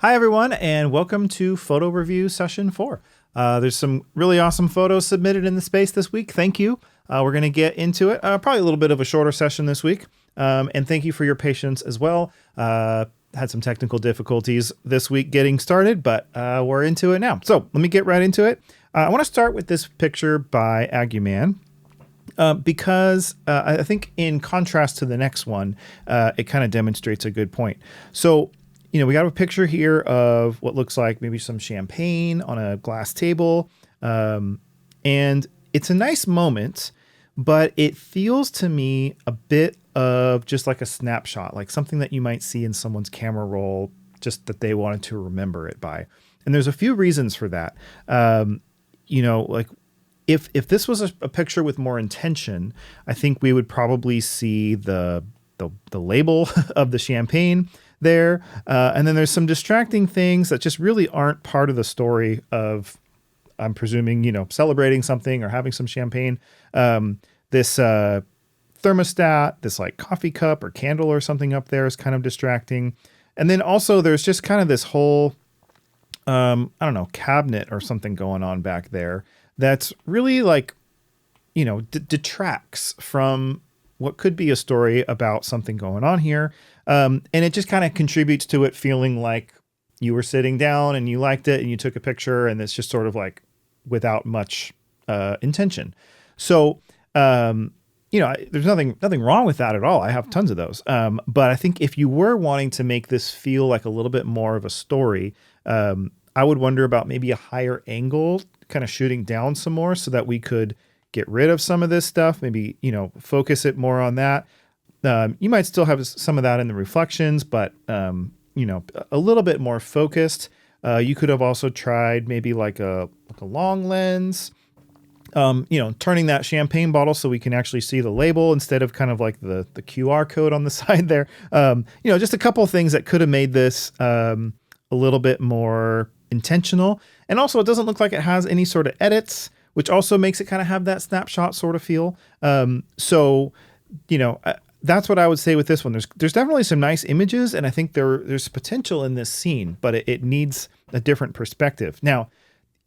Hi, everyone, and welcome to Photo Review Session 4. There's some really awesome photos submitted in the space this week. Thank you. We're going to get into it. Probably a little bit of a shorter session this week. And thank you for your patience as well. Had some technical difficulties this week getting started, but we're into it now. So let me get right into it. I want to start with this picture by Aguman. Because I think in contrast to the next one, it kind of demonstrates a good point. So, we got a picture here of what looks like maybe some champagne on a glass table. And it's a nice moment, but it feels to me a bit of just like a snapshot, like something that you might see in someone's camera roll, just that they wanted to remember it by. And there's a few reasons for that. Like if this was a picture with more intention, I think we would probably see the label of the champagne there. And then there's some distracting things that just really aren't part of the story of, I'm presuming, celebrating something or having some champagne. This thermostat, this like coffee cup or candle or something up there is kind of distracting. And then also there's just kind of this whole, cabinet or something going on back there that's really like, detracts from what could be a story about something going on here. And it just kind of contributes to it feeling like you were sitting down and you liked it and you took a picture, and it's just sort of like without much intention. So, there's nothing wrong with that at all. I have tons of those. But I think if you were wanting to make this feel like a little bit more of a story, I would wonder about maybe a higher angle, kind of shooting down some more so that we could get rid of some of this stuff, maybe, focus it more on that. You might still have some of that in the reflections, but, a little bit more focused. You could have also tried maybe like a long lens, turning that champagne bottle so we can actually see the label instead of kind of like the QR code on the side there. Just a couple of things that could have made this a little bit more intentional. And also it doesn't look like it has any sort of edits, which also makes it kind of have that snapshot sort of feel. That's what I would say with this one. There's definitely some nice images, and I think there's potential in this scene, but it needs a different perspective. Now,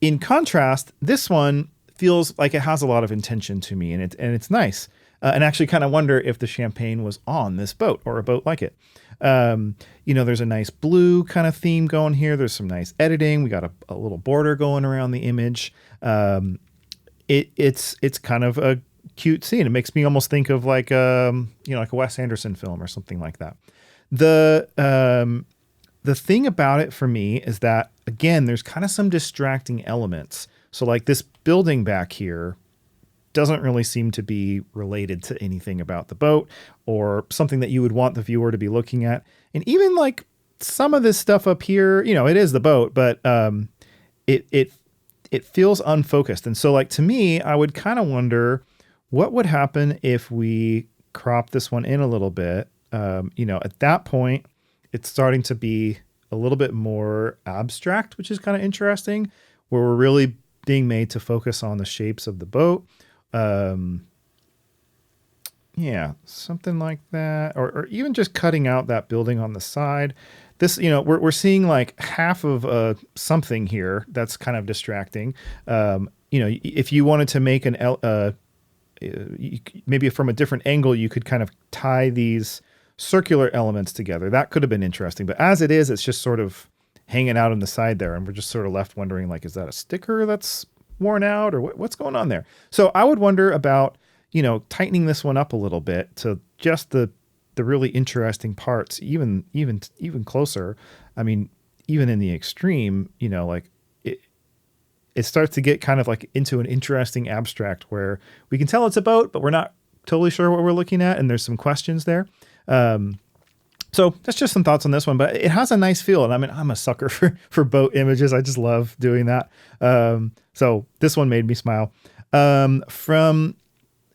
in contrast, this one feels like it has a lot of intention to me, and it's nice. And actually kind of wonder if the champagne was on this boat or a boat like it. There's a nice blue kind of theme going here. There's some nice editing. We got a little border going around the image. It's kind of a cute scene. It makes me almost think of like a Wes Anderson film or something like that. The thing about it for me is that, again, there's kind of some distracting elements. So like this building back here doesn't really seem to be related to anything about the boat or something that you would want the viewer to be looking at. And even like some of this stuff up here, it is the boat, but it feels unfocused. And so like, to me, I would kind of wonder what would happen if we crop this one in a little bit. At that point, it's starting to be a little bit more abstract, which is kind of interesting, where we're really being made to focus on the shapes of the boat. Something like that, or even just cutting out that building on the side. This, we're seeing like half of something here that's kind of distracting. If you wanted to make maybe from a different angle, you could kind of tie these circular elements together. That could have been interesting, but as it is, it's just sort of hanging out on the side there, and we're just sort of left wondering, like, is that a sticker that's worn out, or what's going on there? So I would wonder about, tightening this one up a little bit to just the really interesting parts, even closer. I mean, even in the extreme, like it starts to get kind of like into an interesting abstract where we can tell it's a boat, but we're not totally sure what we're looking at. And there's some questions there. So that's just some thoughts on this one, but it has a nice feel. And I mean, I'm a sucker for boat images. I just love doing that. So this one made me smile. From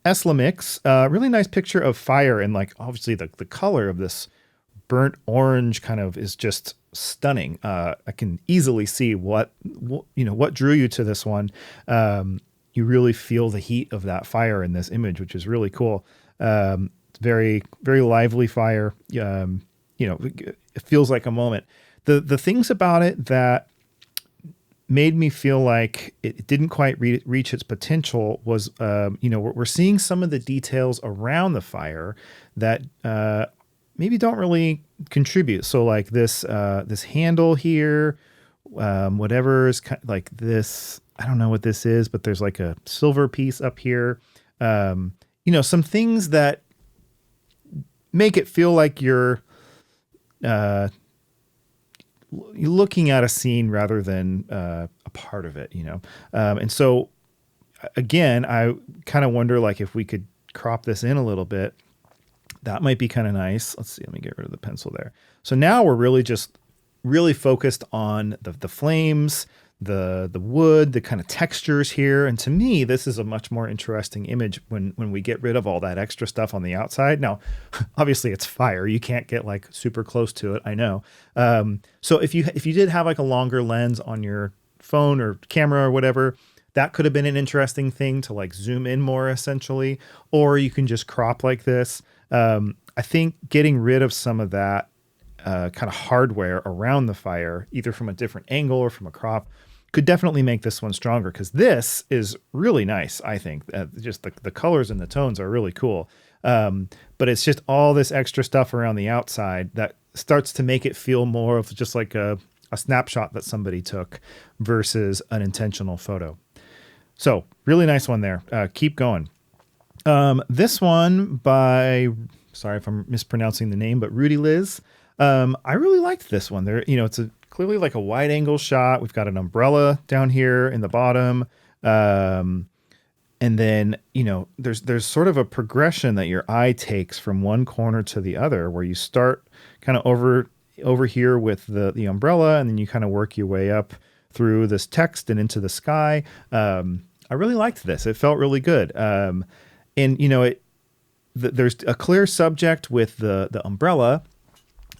Eslamix, really nice picture of fire, and like obviously the color of this burnt orange kind of is just stunning. I can easily see what drew you to this one. You really feel the heat of that fire in this image, which is really cool. It's very, very lively fire. It feels like a moment. The things about it that made me feel like it didn't quite reach its potential was, we're seeing some of the details around the fire that maybe don't really contribute. So like this handle here, whatever is like this, I don't know what this is, but there's like a silver piece up here. Some things that make it feel like you're looking at a scene rather than a part of it, and so again, I kind of wonder like if we could crop this in a little bit, that might be kind of nice. Let's see, let me get rid of the pencil there. So now we're really focused on the flames, the wood, the kind of textures here. And to me, this is a much more interesting image when we get rid of all that extra stuff on the outside. Now, obviously it's fire. You can't get like super close to it. I know. So if you did have like a longer lens on your phone or camera or whatever, that could have been an interesting thing to like zoom in more essentially, or you can just crop like this. I think getting rid of some of that kind of hardware around the fire, either from a different angle or from a crop, could definitely make this one stronger, because this is really nice, I think. Just the colors and the tones are really cool. But it's just all this extra stuff around the outside that starts to make it feel more of just like a snapshot that somebody took versus an intentional photo. So really nice one there. Keep going. This one by, sorry if I'm mispronouncing the name, but Rudy Liz. I really liked this one. There, it's clearly like a wide angle shot. We've got an umbrella down here in the bottom. And then, there's sort of a progression that your eye takes from one corner to the other, where you start kind of over here with the umbrella, and then you kind of work your way up through this text and into the sky. I really liked this. It felt really good. There's a clear subject with the umbrella.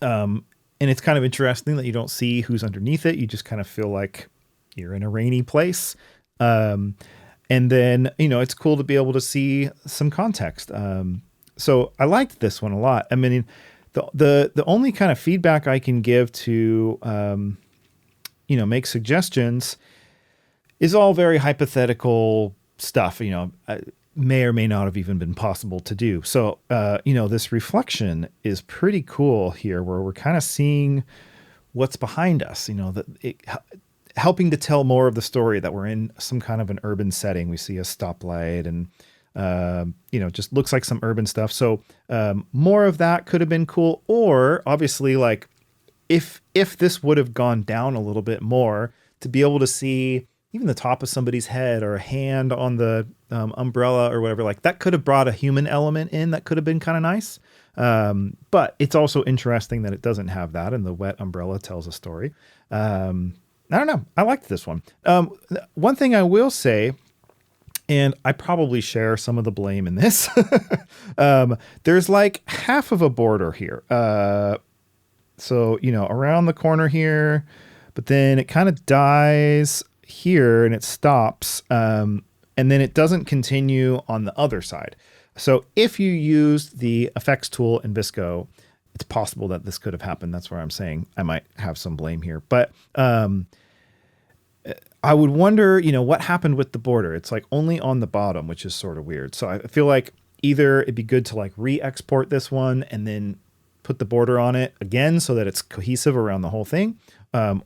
And it's kind of interesting that you don't see who's underneath it. You just kind of feel like you're in a rainy place. And then, it's cool to be able to see some context. So I liked this one a lot. I mean, the only kind of feedback I can give to, make suggestions is all very hypothetical stuff, may or may not have even been possible to do. So, this reflection is pretty cool here, where we're kind of seeing what's behind us, helping to tell more of the story that we're in some kind of an urban setting. We see a stoplight and, just looks like some urban stuff. So, more of that could have been cool. Or obviously, like if this would have gone down a little bit more, to be able to see even the top of somebody's head or a hand on the umbrella or whatever, like that could have brought a human element in that could have been kind of nice. But it's also interesting that it doesn't have that, and the wet umbrella tells a story. I don't know. I liked this one. One thing I will say, and I probably share some of the blame in this, there's like half of a border here. So, around the corner here, but then it kind of dies here and it stops. And then it doesn't continue on the other side. So if you use the effects tool in VSCO, it's possible that this could have happened. That's where I'm saying I might have some blame here. But I would wonder, what happened with the border? It's like only on the bottom, which is sort of weird. So I feel like either it'd be good to like re-export this one and then put the border on it again so that it's cohesive around the whole thing,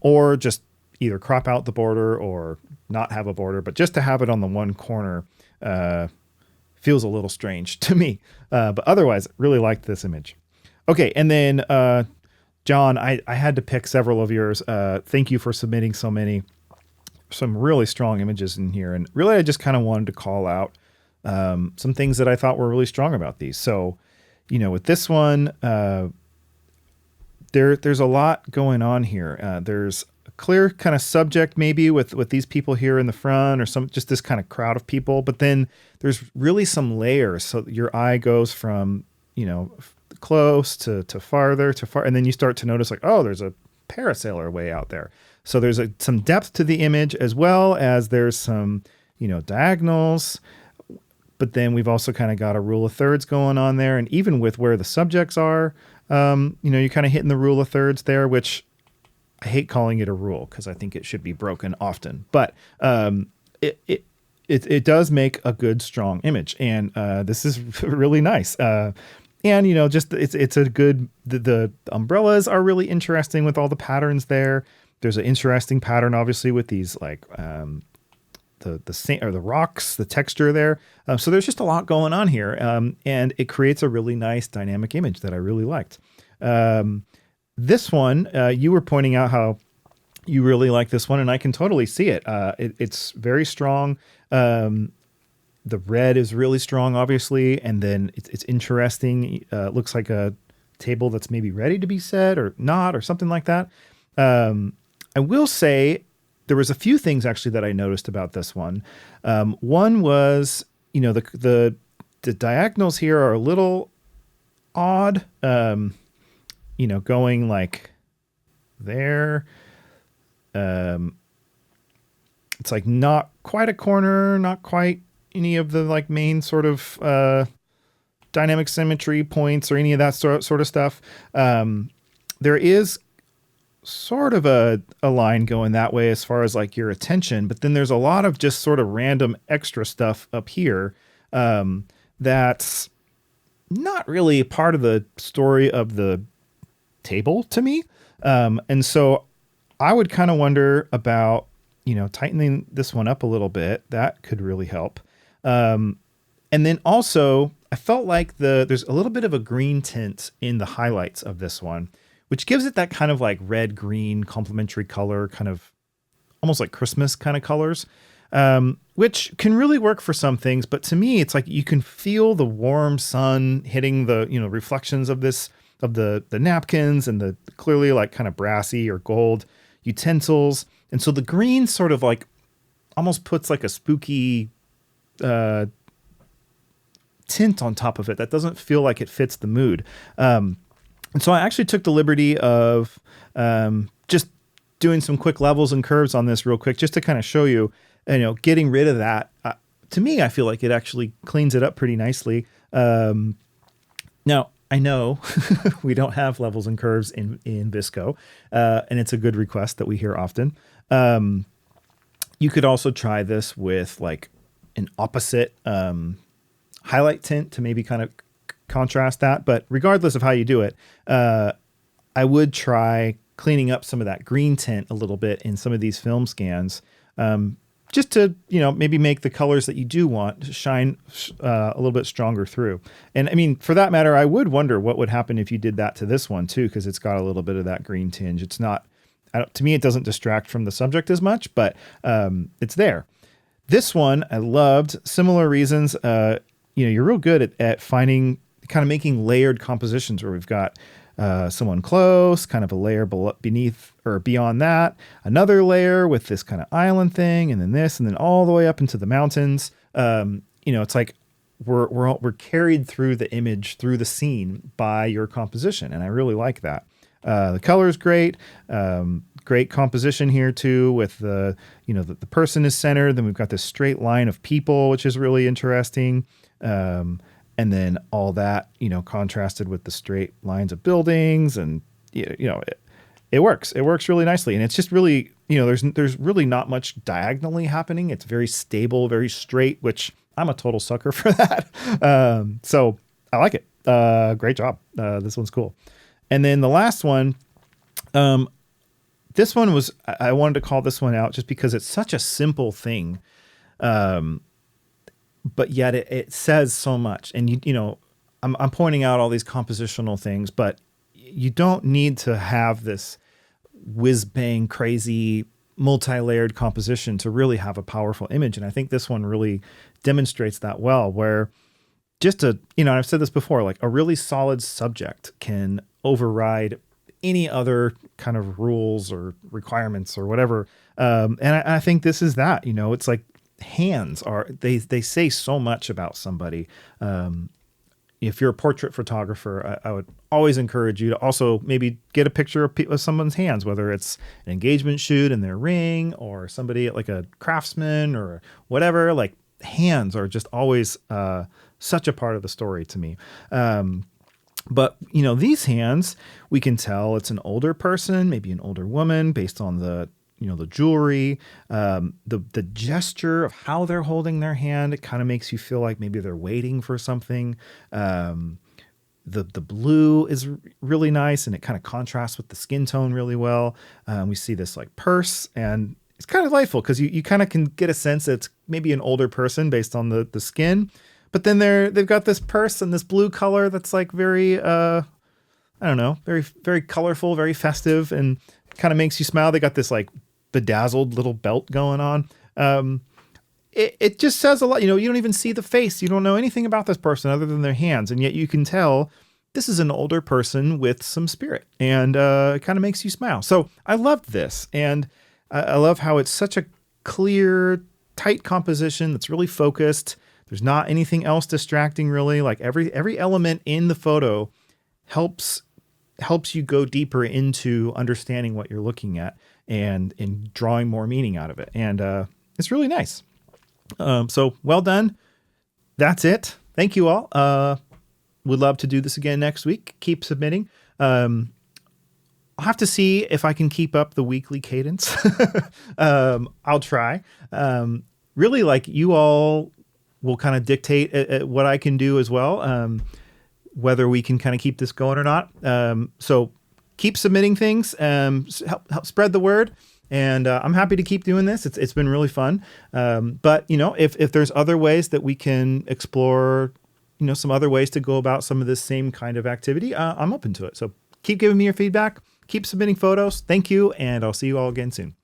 or just either crop out the border or not have a border, but just to have it on the one corner feels a little strange to me. But otherwise, really liked this image. Okay, and then John, I had to pick several of yours. Thank you for submitting so many. Some really strong images in here. And really, I just kind of wanted to call out some things that I thought were really strong about these. So, with this one, there's a lot going on here. There's a clear kind of subject maybe with these people here in the front, or just this kind of crowd of people. But then there's really some layers. So your eye goes from, close to farther to far. And then you start to notice like, oh, there's a parasailer way out there. So there's some depth to the image, as well as there's some, diagonals. But then we've also kind of got a rule of thirds going on there. And even with where the subjects are, you're kind of hitting the rule of thirds there, which I hate calling it a rule because I think it should be broken often, but it, it it does make a good strong image, and this is really nice. And just it's a good. The umbrellas are really interesting with all the patterns there. There's an interesting pattern, obviously, with these like the sand or the rocks, the texture there. So there's just a lot going on here, and it creates a really nice dynamic image that I really liked. This one, you were pointing out how you really like this one, and I can totally see it. It's very strong. The red is really strong, obviously, and then it's interesting. It looks like a table that's maybe ready to be set or not, or something like that. I will say there was a few things actually that I noticed about this one. One was, the diagonals here are a little odd. Going like there. It's like not quite a corner, not quite any of the like main sort of dynamic symmetry points or any of that sort of stuff. There is sort of a line going that way as far as like your attention, but then there's a lot of just sort of random extra stuff up here that's not really part of the story of the table to me. And so I would kind of wonder about, tightening this one up a little bit. That could really help. And then also I felt like there's a little bit of a green tint in the highlights of this one, which gives it that kind of like red, green, complementary color, kind of almost like Christmas kind of colors, which can really work for some things. But to me, it's like you can feel the warm sun hitting the, reflections of the napkins and the clearly like kind of brassy or gold utensils. And so the green sort of like almost puts like a spooky tint on top of it that doesn't feel like it fits the mood. And so I actually took the liberty of just doing some quick levels and curves on this real quick, just to kind of show you, getting rid of that. To me, I feel like it actually cleans it up pretty nicely. Now, I know we don't have levels and curves in VSCO, and it's a good request that we hear often. You could also try this with like an opposite highlight tint to maybe kind of contrast that. But regardless of how you do it, I would try cleaning up some of that green tint a little bit in some of these film scans, just to, maybe make the colors that you do want shine a little bit stronger through. And I mean, for that matter, I would wonder what would happen if you did that to this one too, because it's got a little bit of that green tinge. It's not, to me, it doesn't distract from the subject as much, but it's there. This one I loved. Similar reasons. You're real good at finding, kind of making layered compositions where we've got someone close, kind of a layer beneath or beyond that, another layer with this kind of island thing, and then this, and then all the way up into the mountains. It's like we're carried through the image, through the scene by your composition, and I really like that. The color is great. Great composition here too, with the person is centered. Then we've got this straight line of people, which is really interesting. And then all that, contrasted with the straight lines of buildings, and it works. It works really nicely, and it's just really, there's really not much diagonally happening. It's very stable, very straight, which I'm a total sucker for that. So I like it. Great job. This one's cool. And then the last one, this one was, I wanted to call this one out just because it's such a simple thing. But yet it says so much. And I'm pointing out all these compositional things, but you don't need to have this whiz bang crazy multi-layered composition to really have a powerful image. And I think this one really demonstrates that well, where just I've said this before, like a really solid subject can override any other kind of rules or requirements or whatever. And I think this is that, it's like, hands are, they say so much about somebody. If you're a portrait photographer, I would always encourage you to also maybe get a picture of someone's hands, whether it's an engagement shoot in their ring or somebody like a craftsman or whatever. Like, hands are just always such a part of the story to me. But, these hands, we can tell it's an older person, maybe an older woman based on the, the jewelry, the gesture of how they're holding their hand. It kind of makes you feel like maybe they're waiting for something. The blue is really nice, and it kind of contrasts with the skin tone really well. We see this like purse, and it's kind of delightful because you kind of can get a sense that it's maybe an older person based on the skin. But then they've got this purse and this blue color that's like very, I don't know, very, very colorful, very festive, and kind of makes you smile. They got this like bedazzled little belt going on. It just says a lot. You don't even see the face. You don't know anything about this person other than their hands. And yet you can tell this is an older person with some spirit, and it kind of makes you smile. So I loved this. And I love how it's such a clear, tight composition that's really focused. There's not anything else distracting really. Like every element in the photo helps you go deeper into understanding what you're looking at and drawing more meaning out of it. And it's really nice. So well done. That's it. Thank you all. Would love to do this again next week. Keep submitting. I'll have to see if I can keep up the weekly cadence. I'll try. Really, like, you all will kind of dictate what I can do as well, whether we can kind of keep this going or not. So keep submitting things, help spread the word. And I'm happy to keep doing this. It's been really fun. But, if there's other ways that we can explore, some other ways to go about some of this same kind of activity, I'm open to it. So keep giving me your feedback. Keep submitting photos. Thank you. And I'll see you all again soon.